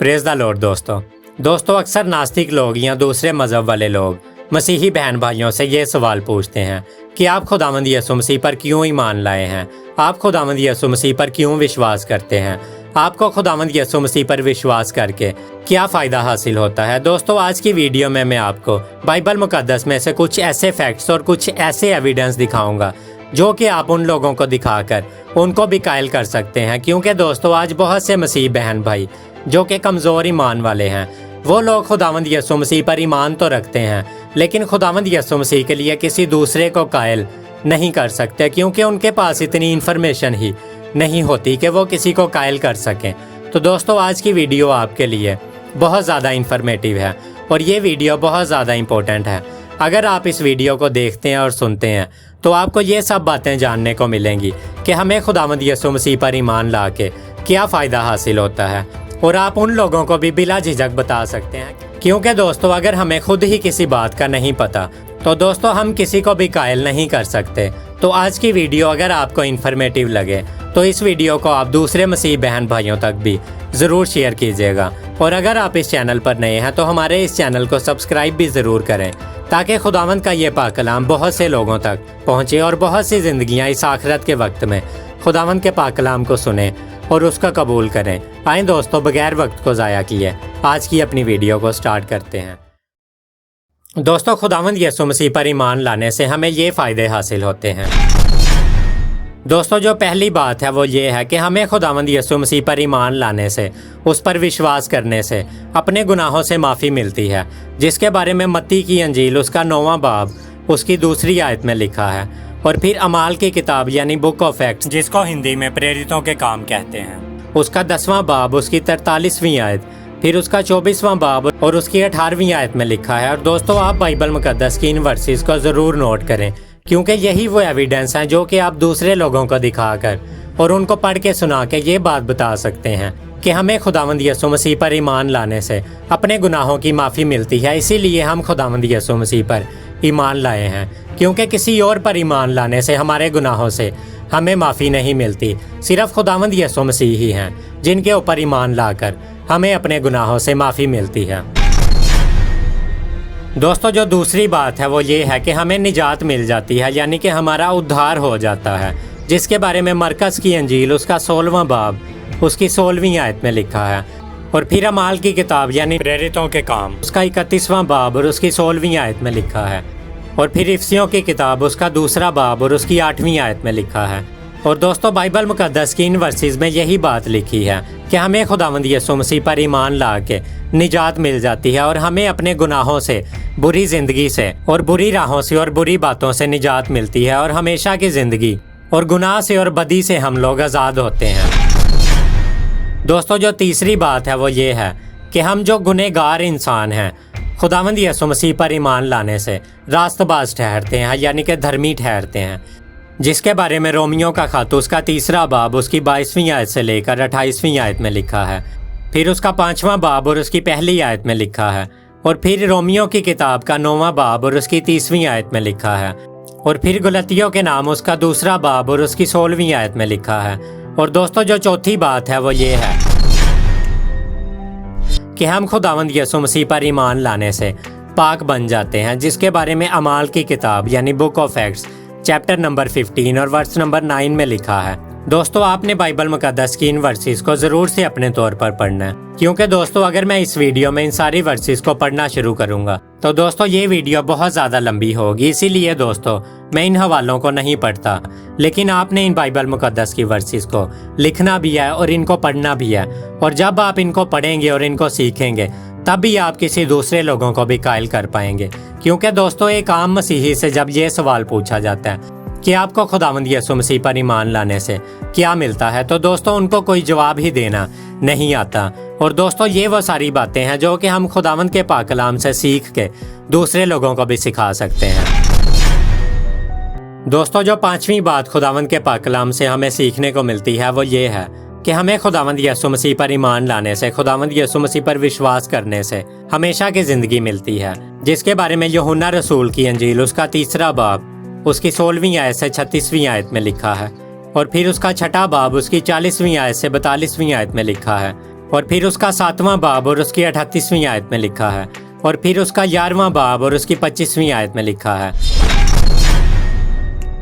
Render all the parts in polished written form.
Praise the Lord दोस्तों अक्सर नास्तिक लोग या दूसरे मज़हब वाले लोग मसीही बहन भाइयों से ये सवाल पूछते हैं कि आप खुदावंद यीशु मसीह पर क्यों ईमान लाए हैं, आप खुदावंद यीशु मसीह पर क्यों विश्वास करते हैं, आपको खुदावंद यीशु मसीह पर विश्वास करके क्या फ़ायदा हासिल होता है। दोस्तों आज की वीडियो में मैं आपको बाइबल मुक़द्दस में से कुछ ऐसे फैक्ट्स और कुछ ऐसे एविडेंस दिखाऊंगा जो कि आप उन लोगों को दिखाकर उनको भी कायल कर सकते हैं। क्योंकि दोस्तों आज बहुत से मसीह बहन भाई जो कि कमज़ोर ईमान वाले हैं, वो लोग खुदावंद यीशु मसीह पर ईमान तो रखते हैं लेकिन खुदावंद यीशु मसीह के लिए किसी दूसरे को कायल नहीं कर सकते, क्योंकि उनके पास इतनी इन्फॉर्मेशन ही नहीं होती कि वो किसी को कायल कर सकें। तो दोस्तों आज की वीडियो आपके लिए बहुत ज़्यादा इन्फॉर्मेटिव है और ये वीडियो बहुत ज़्यादा इम्पोर्टेंट है। अगर आप इस वीडियो को देखते हैं और सुनते हैं तो आपको ये सब बातें जानने को मिलेंगी कि हमें खुदावंद यीशु मसीह पर ईमान ला के क्या फ़ायदा हासिल होता है, और आप उन लोगों को भी बिला झिझक बता सकते हैं। क्योंकि दोस्तों अगर हमें खुद ही किसी बात का नहीं पता तो दोस्तों हम किसी को भी कायल नहीं कर सकते। तो आज की वीडियो अगर आपको इन्फॉर्मेटिव लगे तो इस वीडियो को आप दूसरे मसीह बहन भाइयों तक भी ज़रूर शेयर कीजिएगा। और अगर आप इस चैनल पर नए हैं तो हमारे इस चैनल को सब्सक्राइब भी ज़रूर करें ताकि खुदावंद का ये पाक कलाम बहुत से लोगों तक पहुँचे और बहुत सी ज़िंदगियाँ इस आखिरत के वक्त में खुदावंद के पाक कलाम को सुने और उसका कबूल करें। आए दोस्तों बगैर वक्त को ज़ाया किए आज की अपनी वीडियो को स्टार्ट करते हैं। दोस्तों खुदावंद यीशु मसीह पर ईमान लाने से हमें ये फ़ायदे हासिल होते हैं। दोस्तों जो पहली बात है वो ये है कि हमें खुदावंद यीशु मसीह पर ईमान लाने से, उस पर विश्वास करने से अपने गुनाहों से माफ़ी मिलती है, जिसके बारे में मत्ती की अंजील उसका 9वां बाब उसकी 2 आयत में लिखा है। और फिर अमाल की किताब यानी बुक ऑफ एक्ट्स जिसको हिंदी में प्रेरितों के काम कहते हैं, उसका 10वां बाब उसकी 43वीं आयत, फिर उसका 24वां बाब और उसकी 18वीं आयत में लिखा है। और दोस्तों आप बाइबल मुक़द्दस की इन वर्सेस को ज़रूर नोट करें, क्योंकि यही वो एविडेंस हैं जो कि आप दूसरे लोगों को दिखाकर और उनको पढ़ के सुना के ये बात बता सकते हैं कि हमें खुदावंद यीशु मसीह पर ईमान लाने से अपने गुनाहों की माफ़ी मिलती है। इसीलिए हम खुदावंद यीशु मसीह पर ईमान लाए हैं, क्योंकि किसी और पर ईमान लाने से हमारे गुनाहों से हमें माफ़ी नहीं मिलती। सिर्फ खुदावंद यीशु मसीह ही हैं जिनके ऊपर ईमान लाकर हमें अपने गुनाहों से माफ़ी मिलती है। दोस्तों जो दूसरी बात है वो ये है कि हमें निजात मिल जाती है, यानी कि हमारा उद्धार हो जाता है, जिसके बारे में मरकस की अंजील उसका 16वां बाब उसकी 16वीं आयत में लिखा है। और फिर अमाल की किताब यानी प्रेरितों के काम उसका 31वां बाब और उसकी 16वीं आयत में लिखा है। और फिर इफ्सियों की किताब उसका 2 बाब और उसकी 8वीं आयत में लिखा है। और दोस्तों बाइबल मुक़द्दस की इन वर्सेस में यही बात लिखी है कि हमें खुदावंद यीशु मसीह पर ईमान ला के निजात मिल जाती है और हमें अपने गुनाहों से, बुरी ज़िंदगी से और बुरी राहों से और बुरी बातों से निजात मिलती है और हमेशा की ज़िंदगी और गुनाह से और बदी से हम लोग आज़ाद होते हैं। दोस्तों जो तीसरी बात है वो ये है कि हम जो गुनहगार इंसान हैं खुदावंद यीशु मसीह पर ईमान लाने से रास्तबाज ठहरते हैं, यानी कि धर्मी ठहरते हैं, जिसके बारे में रोमियो का खत उसका 3 बाब उसकी 22वीं आयत से लेकर 28वीं आयत में लिखा है। फिर उसका 5वां बाब और उसकी 1 आयत में लिखा है। और फिर रोमियो की किताब का 9वां बाब और उसकी 30वीं आयत में लिखा है। और फिर गलतियों के नाम उसका 2 बाब और उसकी 16वीं आयत में लिखा है। और दोस्तों जो चौथी बात है वो ये है कि हम खुदावंद यीशु मसीह पर ईमान लाने से पाक बन जाते हैं, जिसके बारे में अमाल की किताब यानी book of acts chapter number 15 और वर्स नंबर 9 में लिखा है। दोस्तों आपने बाइबल मुक़द्दस की इन वर्सेस को ज़रूर से अपने तौर पर पढ़ना है, क्योंकि दोस्तों अगर मैं इस वीडियो में इन सारी वर्सेस को पढ़ना शुरू करूंगा तो दोस्तों ये वीडियो बहुत ज़्यादा लंबी होगी। इसीलिए दोस्तों मैं इन हवालों को नहीं पढ़ता, लेकिन आपने इन बाइबल मुक़द्दस की वर्सेस को लिखना भी है और इनको पढ़ना भी है। और जब आप इनको पढ़ेंगे और इनको सीखेंगे तभी आप किसी दूसरे लोगों को भी कायल कर पाएंगे। क्योंकि दोस्तों एक आम मसीही से जब ये सवाल पूछा जाता है कि आपको खुदावंद यीशु मसीह पर ईमान लाने से क्या मिलता है, तो दोस्तों उनको कोई जवाब ही देना नहीं आता। और दोस्तों ये वो सारी बातें हैं जो कि हम खुदावंद के पाक कलाम से सीख के दूसरे लोगों को भी सिखा सकते हैं। दोस्तों जो 5वीं बात खुदावंद के पाक कलाम से हमें सीखने को मिलती है वो ये है कि हमें खुदावंद यीशु मसीह पर ईमान लाने से, खुदावंद यीशु मसीह पर विश्वास करने से हमेशा की ज़िंदगी मिलती है, जिसके बारे में यूहन्ना रसूल की अंजील उसका 3 बाब उसकी 16वीं आयत से 36वीं आयत में लिखा है। और फिर उसका 6 बाब उसकी 40वीं आयत से 42वीं आयत में लिखा है। और फिर उसका 7वां बाब और उसकी 38वीं आयत में लिखा है, और फिर उसका 11वां बाब और उसकी 25वीं आयत में लिखा है।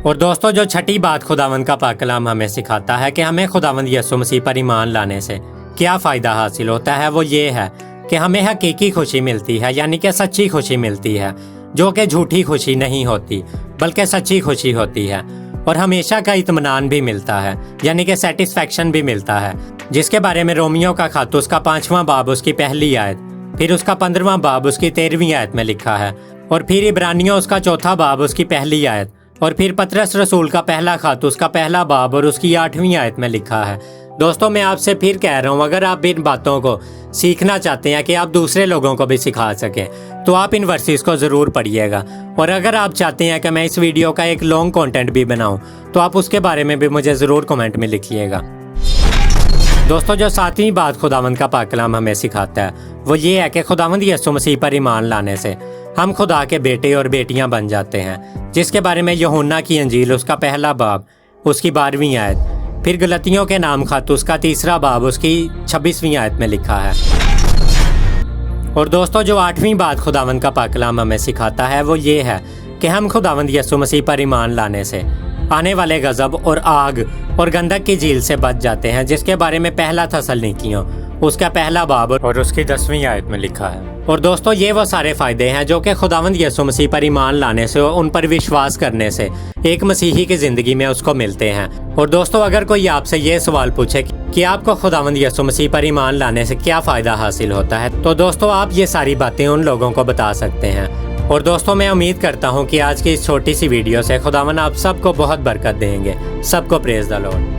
और दोस्तों, जो छठी बात खुदावंद का पाक कलाम हमें सिखाता है कि हमें खुदावंद यीशु मसीह पर ईमान लाने से क्या फ़ायदा हासिल होता है, वो ये है कि हमें हकीकी खुशी मिलती है, यानी कि सच्ची खुशी मिलती है, जो कि झूठी खुशी नहीं होती बल्कि सच्ची खुशी होती है। और हमेशा का इत्मीनान भी मिलता है, यानी कि सेटिस्फैक्शन भी मिलता है, जिसके बारे में रोमियो का खत उसका 5वां बाब उसकी पहली आयत, फिर उसका 15वां बाब उसकी 13वीं आयत में लिखा है, और फिर इब्रानियों उसका 4था बाब उसकी पहली आयत, और फिर पतरस रसूल का पहला खत उसका पहला बाब और उसकी 8वीं आयत में लिखा है। दोस्तों, मैं आपसे फिर कह रहा हूँ, अगर आप इन बातों को सीखना चाहते हैं कि आप दूसरे लोगों को भी सिखा सकें, तो आप इन वर्सेस को ज़रूर पढ़िएगा। और अगर आप चाहते हैं कि मैं इस वीडियो का एक लॉन्ग कंटेंट भी बनाऊँ, तो आप उसके बारे में भी मुझे ज़रूर कमेंट में लिखिएगा। दोस्तों, जो 7वीं बात खुदावंद का पाक कलाम हमें सिखाता है, वो ये है कि खुदावंद यीशु मसीह पर ईमान लाने से हम खुदा के बेटे और बेटियां बन जाते हैं, जिसके बारे में यूहन्ना की अंजील उसका पहला बाब उसकी 12वीं आयत, फिर गलतियों के नाम खत उसका 3रा बाब उसकी 26वीं आयत में लिखा है। और दोस्तों, जो 8वीं बात खुदावंद का पाक कलाम हमें सिखाता है, वो ये है कि हम खुदावंद यीशु मसीह पर ईमान लाने से आने वाले गज़ब और आग और गंधक की झील से बच जाते हैं, जिसके बारे में पहला थस्सलुनीकियों उसका पहला बाब और उसकी 10वीं आयत में लिखा है। और दोस्तों, ये वो सारे फ़ायदे हैं जो कि खुदावंद यीशु मसीह पर ईमान लाने से और उन पर विश्वास करने से एक मसीही की ज़िंदगी में उसको मिलते हैं। और दोस्तों, अगर कोई आपसे ये सवाल पूछे कि आपको खुदावंद यीशु मसीह पर ईमान लाने से क्या फ़ायदा हासिल होता है, तो दोस्तों आप ये सारी बातें उन लोगों को बता सकते हैं। और दोस्तों, मैं उम्मीद करता हूँ कि आज की इस छोटी सी वीडियो से खुदावंद आप सबको बहुत बरकत देंगे। सबको प्रेज़ द लॉर्ड।